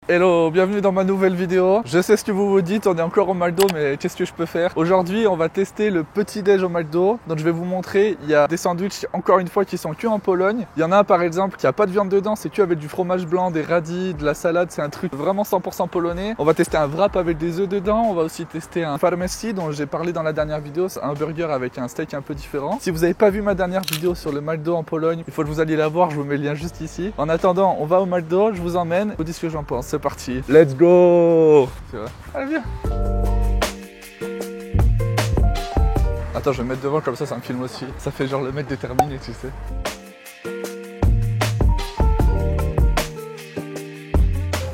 Hello, bienvenue dans ma nouvelle vidéo. Je sais ce que vous vous dites, on est encore au McDo, mais qu'est-ce que je peux faire? Aujourd'hui, on va tester le petit déj au McDo. Donc je vais vous montrer, il y a des sandwichs, encore une fois, qui sont que en Pologne. Il y en a un par exemple qui a pas de viande dedans, c'est que avec du fromage blanc, des radis, de la salade, c'est un truc vraiment 100% polonais. On va tester un wrap avec des œufs dedans, on va aussi tester un farmerski dont j'ai parlé dans la dernière vidéo, c'est un burger avec un steak un peu différent. Si vous n'avez pas vu ma dernière vidéo sur le McDo en Pologne, il faut que vous alliez la voir, je vous mets le lien juste ici. En attendant, on va au McDo, je vous emmène, je vous dis ce que j'en pense. C'est parti, let's go! Allez, viens! Attends, je vais me mettre devant comme ça me filme aussi. Ça fait genre le mec déterminé, tu sais.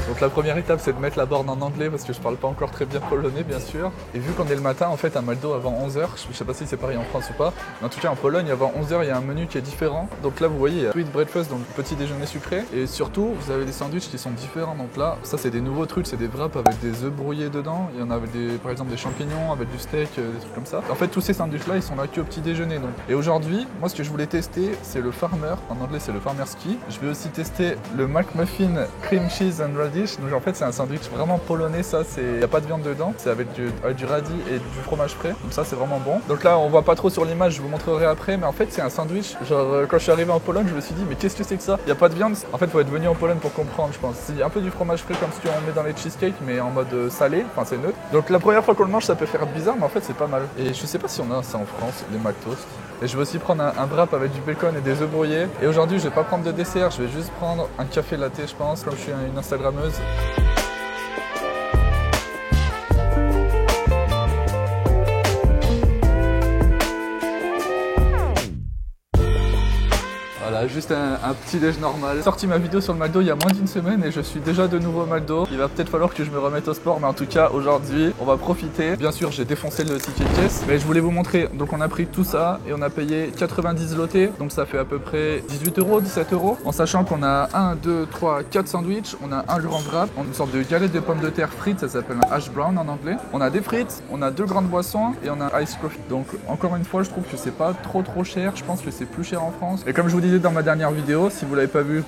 Donc la première étape, c'est de mettre la borne en anglais parce que je parle pas encore très bien polonais, bien sûr. Et vu qu'on est le matin, en fait, à McDo avant 11h, je sais pas si c'est pareil en France ou pas, mais en tout cas en Pologne, avant 11h, il y a un menu qui est différent. Donc là, vous voyez, il y a sweet breakfast, donc petit déjeuner sucré. Et surtout, vous avez des sandwichs qui sont différents. Donc là, ça, c'est des nouveaux trucs, c'est des wraps avec des œufs brouillés dedans. Il y en a avec par exemple des champignons, avec du steak, des trucs comme ça. En fait, tous ces sandwichs-là, ils sont là que au petit déjeuner. Donc. Et aujourd'hui, moi, ce que je voulais tester, c'est le farmer. En anglais, c'est le farmerski. Je vais aussi tester le McMuffin cream cheese and radish. Donc en fait c'est un sandwich vraiment polonais, ça c'est, il n'y a pas de viande dedans, c'est avec du radis et du fromage frais, donc ça c'est vraiment bon. Donc là on voit pas trop sur l'image, je vous montrerai après, mais en fait c'est un sandwich, genre quand je suis arrivé en Pologne je me suis dit mais qu'est-ce que c'est que ça? Il n'y a pas de viande, en fait faut être venu en Pologne pour comprendre je pense. C'est un peu du fromage frais comme ce qu'on met dans les cheesecakes mais en mode salé, enfin c'est neutre. Donc la première fois qu'on le mange ça peut faire bizarre mais en fait c'est pas mal. Et je sais pas si on a ça en France, les McToast. Et je vais aussi prendre un wrap avec du bacon et des œufs brouillés. Et aujourd'hui, je vais pas prendre de dessert, je vais juste prendre un café latte, je pense, comme je suis une Instagrammeuse. Voilà, juste un petit déj normal. J'ai sorti ma vidéo sur le McDo il y a moins d'une semaine et je suis déjà de nouveau au McDo. Il va peut-être falloir que je me remette au sport, mais en tout cas aujourd'hui on va profiter. Bien sûr j'ai défoncé le ticket de caisse, mais je voulais vous montrer. Donc on a pris tout ça et on a payé 90 zloty, donc ça fait à peu près 18 €, 17 €. En sachant qu'on a 1, 2, 3, 4 sandwichs, on a un grand wrap, une sorte de galette de pommes de terre frites, ça s'appelle un hash brown en anglais. On a des frites, on a deux grandes boissons et on a un ice coffee. Donc encore une fois je trouve que c'est pas trop cher, je pense que c'est plus cher en France. Et comme je vous disais dans ma dernière vidéo, si vous l'avez pas vu,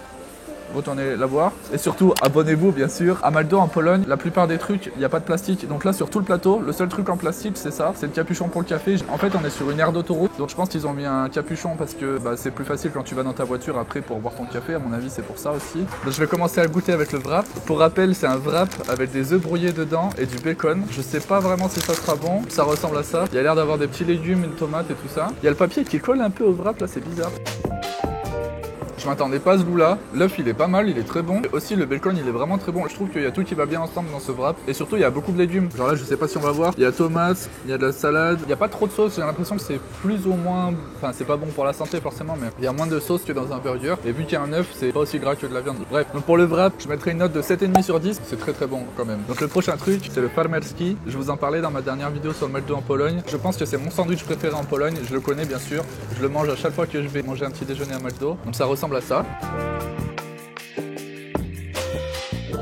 retournez la voir. Et surtout, abonnez-vous bien sûr. À McDo en Pologne, la plupart des trucs, il n'y a pas de plastique. Donc là, sur tout le plateau, le seul truc en plastique, c'est ça. C'est le capuchon pour le café. En fait, on est sur une aire d'autoroute. Donc je pense qu'ils ont mis un capuchon parce que c'est plus facile quand tu vas dans ta voiture après pour boire ton café. À mon avis, c'est pour ça aussi. Donc je vais commencer à goûter avec le wrap. Pour rappel, c'est un wrap avec des œufs brouillés dedans et du bacon. Je sais pas vraiment si ça sera bon. Ça ressemble à ça. Il y a l'air d'avoir des petits légumes, une tomate et tout ça. Il y a le papier qui colle un peu au wrap là, c'est bizarre. Je m'attendais pas à ce goût là, l'œuf il est pas mal, il est très bon. Et aussi le bacon il est vraiment très bon, je trouve qu'il y a tout qui va bien ensemble dans ce wrap. Et surtout il y a beaucoup de légumes, genre là je sais pas si on va voir, il y a tomates, il y a de la salade, il n'y a pas trop de sauce, j'ai l'impression que c'est plus ou moins, enfin c'est pas bon pour la santé forcément mais il y a moins de sauce que dans un burger. Et vu qu'il y a un œuf c'est pas aussi gras que de la viande. Bref, donc pour le wrap je mettrai une note de 7,5 sur 10, c'est très bon quand même. Donc le prochain truc c'est le farmerski, je vous en parlais dans ma dernière vidéo sur le McDo en Pologne. Je pense que c'est mon sandwich préféré en Pologne, je le connais bien sûr, je le mange à chaque fois que je vais manger un petit déjeuner à McDo. Donc ça ressemble à ça.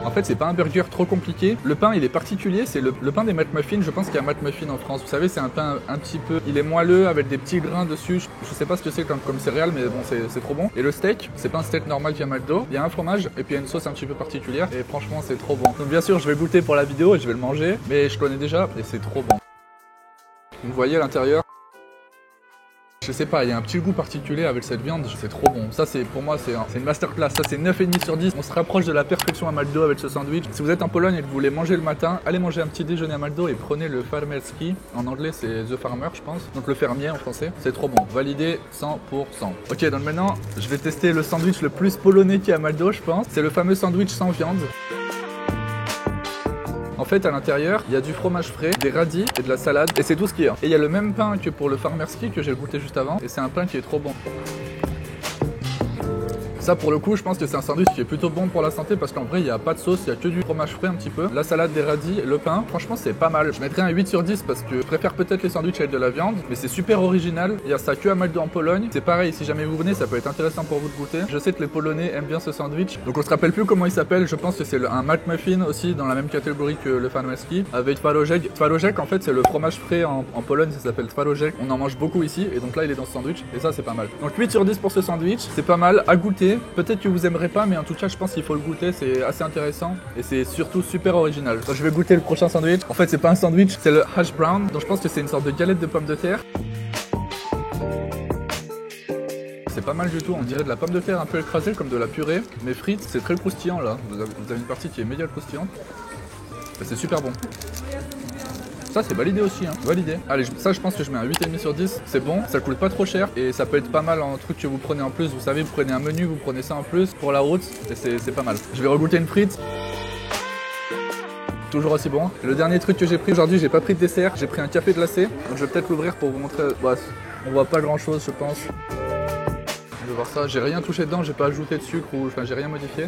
En fait, c'est pas un burger trop compliqué. Le pain, il est particulier. C'est le pain des McMuffins. Je pense qu'il y a McMuffin en France. Vous savez, c'est un pain un petit peu... Il est moelleux avec des petits grains dessus. Je sais pas ce que c'est comme céréales, mais bon, c'est trop bon. Et le steak, c'est pas un steak normal qui est à McDo. Il y a un fromage et puis il y a une sauce un petit peu particulière. Et franchement, c'est trop bon. Donc bien sûr, je vais goûter pour la vidéo et je vais le manger. Mais je connais déjà et c'est trop bon. Vous voyez à l'intérieur. Je sais pas, il y a un petit goût particulier avec cette viande, c'est trop bon. Ça c'est pour moi c'est une masterclass, ça c'est 9,5 sur 10. On se rapproche de la perfection à McDo avec ce sandwich. Si vous êtes en Pologne et que vous voulez manger le matin, allez manger un petit déjeuner à McDo et prenez le farmerski. En anglais c'est the farmer je pense, donc le fermier en français. C'est trop bon, validé 100%. Ok, donc maintenant je vais tester le sandwich le plus polonais qu'il y a à McDo je pense. C'est le fameux sandwich sans viande. En fait, à l'intérieur, il y a du fromage frais, des radis et de la salade, et c'est tout ce qu'il y a. Et il y a le même pain que pour le farmerski que j'ai goûté juste avant, et c'est un pain qui est trop bon. Ça pour le coup je pense que c'est un sandwich qui est plutôt bon pour la santé parce qu'en vrai il n'y a pas de sauce, il n'y a que du fromage frais un petit peu. La salade, des radis, le pain, franchement c'est pas mal. Je mettrais un 8 sur 10 parce que je préfère peut-être les sandwichs avec de la viande, mais c'est super original. Il y a ça que à McDo en Pologne. C'est pareil, si jamais vous venez ça peut être intéressant pour vous de goûter. Je sais que les Polonais aiment bien ce sandwich. Donc on se rappelle plus comment il s'appelle, je pense que c'est un McMuffin aussi dans la même catégorie que le farmerski avec twaróżek. Twaróżek en fait c'est le fromage frais en Pologne, ça s'appelle twaróżek. On en mange beaucoup ici et donc là il est dans ce sandwich et ça c'est pas mal. Donc 8 sur 10 pour ce sandwich, c'est pas mal à goûter. goûter. Peut-être que vous aimerez pas, mais en tout cas, je pense qu'il faut le goûter. C'est assez intéressant et c'est surtout super original. Donc, je vais goûter le prochain sandwich. En fait, c'est pas un sandwich, c'est le hash brown. Donc, je pense que c'est une sorte de galette de pommes de terre. C'est pas mal du tout, on dirait de la pomme de terre un peu écrasée comme de la purée. Mais frites, c'est très croustillant là. Vous avez une partie qui est méga croustillante. C'est super bon. Ça c'est validé aussi, hein. Validé. Allez, ça je pense que je mets un 8,5 sur 10. C'est bon, ça coûte pas trop cher. Et ça peut être pas mal en truc que vous prenez en plus. Vous savez, vous prenez un menu, vous prenez ça en plus pour la route. Et c'est pas mal. Je vais regoûter une frite. Toujours aussi bon. Et le dernier truc que j'ai pris aujourd'hui, j'ai pas pris de dessert. J'ai pris un café glacé. Donc je vais peut-être l'ouvrir pour vous montrer. Bah, on voit pas grand chose je pense. Je vais voir ça, j'ai rien touché dedans, j'ai pas ajouté de sucre ou enfin j'ai rien modifié.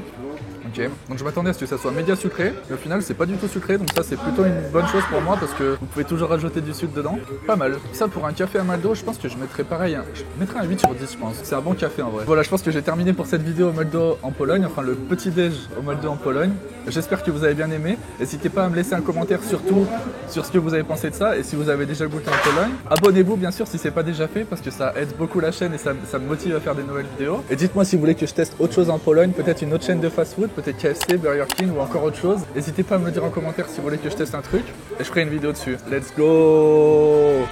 Ok, donc je m'attendais à ce que ça soit méga sucré, mais au final c'est pas du tout sucré, donc ça c'est plutôt une bonne chose pour moi parce que vous pouvez toujours rajouter du sucre dedans. Pas mal. Ça pour un café à McDo, je pense que je mettrais pareil, je mettrais un 8 sur 10 je pense. C'est un bon café en vrai. Voilà, je pense que j'ai terminé pour cette vidéo au McDo en Pologne, enfin le petit déj au McDo en Pologne. J'espère que vous avez bien aimé. N'hésitez pas à me laisser un commentaire surtout sur ce que vous avez pensé de ça et si vous avez déjà goûté en Pologne. Abonnez-vous bien sûr si c'est pas déjà fait parce que ça aide beaucoup la chaîne et ça me motive à faire des nouvelles vidéos. Et dites-moi si vous voulez que je teste autre chose en Pologne, peut-être une autre chaîne de fast-food, peut-être KFC, Burger King ou encore autre chose. N'hésitez pas à me le dire en commentaire si vous voulez que je teste un truc et je ferai une vidéo dessus. Let's go!